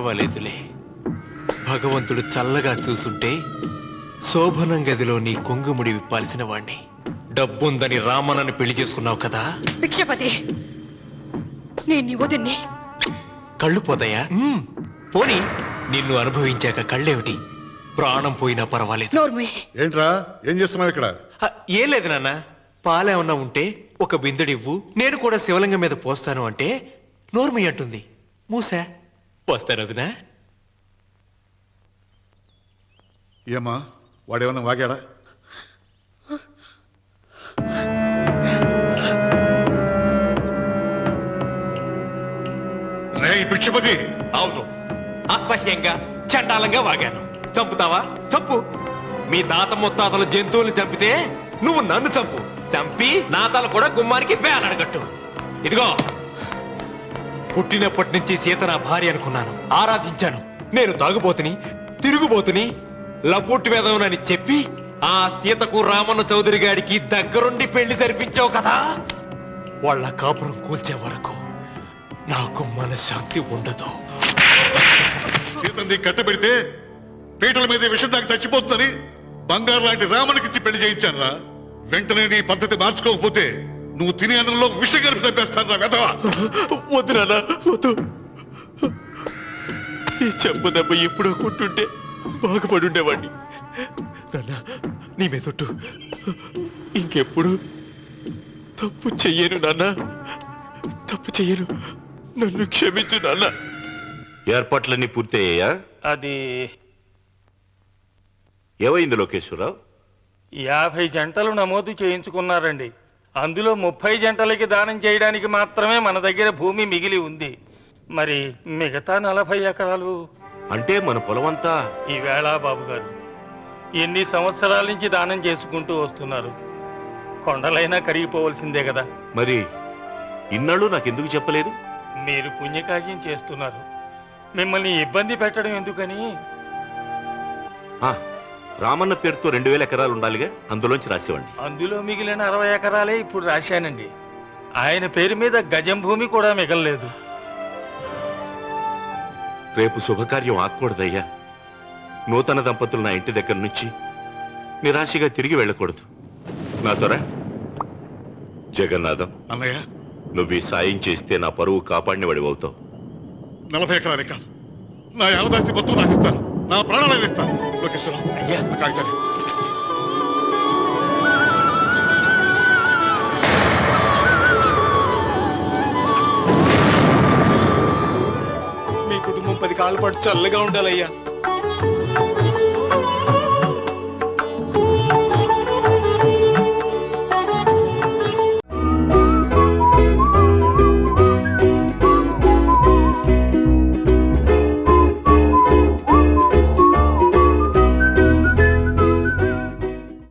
పర్వాలేదులే. భగవంతుడు చల్లగా చూసుంటే శోభనం గదిలో నీ కొంగుముడి విప్పాల్సిన వాణ్ణి. డబ్బుందని రామనని పెళ్లి చేసుకున్నావు కదా. భిక్షపతి, నేను నీ వదిన్ని. కళ్ళు పోతాయా? పోనీ, నిన్ను అనుభవించాక కళ్ళేమిటి? ప్రాణం పోయినా పర్వాలేదు. ఏంట్రా, ఏం చేస్తున్నావు ఇక్కడ? ఏం లేదు నాన్న, పాలేమన్నా ఉంటే ఒక బిందెడివ్వు, నేను కూడా శివలింగం మీద పోస్తాను అంటే నోర్మి అంటుంది. మూసా పోస్తాను వదినా. ఏమా, వాడేమన్నా వాగాడా? భిక్షపతి, అవును, అసహ్యంగా చండాలంగా వాగాను. చంపుతావా? చంపు. మీ తాత ముత్తాతలు జంతువులు చంపితే నువ్వు నన్ను చంపు. చంపి నా తల కూడా గుమ్మానికి వేలాడగట్టు. ఇదిగో, పుట్టినప్పటి నుంచి సీత నా భార్య అనుకున్నాను, ఆరాధించాను. నేను తాగుబోతుని, తిరుగుబోతుని, లపూటి వేదవునని చెప్పి ఆ సీతకు రామన్న చౌదరి గారికి దగ్గరుండి పెళ్లి జరిపించావు కదా. వాళ్ళ కాపురం కూల్చే వరకు నాకు మనశ్శాంతి ఉండదు. సీతని కట్టబెడితే పీటల మీద విషం దాకా చచ్చిపోతుందని బంగారు లాంటి రామునికిచ్చి పెళ్లి చేయించాను రా. వెంటనే నీ పద్ధతి మార్చుకోకపోతే నువ్వు తినే అన్నంలో విషం కలిపి చంపేస్తాను రా వెధవా. వద్దు నాన్న, వద్దు. ఈ చెప్పు దెబ్బ ఎప్పుడో కొట్టుంటే బాగుపడి ఉండేవాడిని. నాన్న, నీ మీదొట్టు, ఇంకెప్పుడు తప్పు చెయ్యను నాన్న, తప్పు చెయ్యను. నన్ను క్షమించు నాన్న. ఏర్పాట్లన్నీ పూర్తయ్యాయా? అది ఏమైంది లోకేశ్వరరావు? 50 జంటలు నమోదు చేయించుకున్నారండి. అందులో 30 జంటలకి దానం చేయడానికి మాత్రమే మన దగ్గర భూమి మిగిలి ఉంది. మరి మిగతా 40 ఎకరాలు అంటే మన పొలం అంతా? ఈవేళ బాబు గారు ఎన్ని సంవత్సరాల నుంచి దానం చేసుకుంటూ వస్తున్నారు. కొండలైనా కరిగిపోవలసిందే కదా. మరి ఇన్నాళ్ళు నాకెందుకు చెప్పలేదు? మీరు పుణ్యకార్యం చేస్తున్నారు, మిమ్మల్ని ఇబ్బంది పెట్టడం ఎందుకని. రామన్న పేరుతో 2000 ఎకరాలు ఉండాలిగా, అందులోంచి రాసేవాడిని. అందులో మిగిలిన 60 ఎకరాలే ఇప్పుడు రాశానండి. ఆయన పేరు మీద గజం భూమి కూడా మిగలలేదు. రేపు శుభకార్యం ఆకూడదయ్యా. నూతన దంపతులు నా ఇంటి దగ్గర నుంచి నిరాశగా తిరిగి వెళ్ళకూడదు. నాతోరా జగన్నాథం. అన్నయ్య, నువ్వు ఈ సాయం చేస్తే నా పరువు కాపాడిన వాడి అవుతావు. 40 ఎకరాలే కాదు, నా యావదాస్తి మొత్తం రాసిస్తాను, నా ప్రాణాలు ఇస్తాను. లోకేశ్వరం, అయ్యా, కాగితాలు. మీ కుటుంబం 10 కాళ్ళ పాటు చల్లగా ఉండాలయ్యా.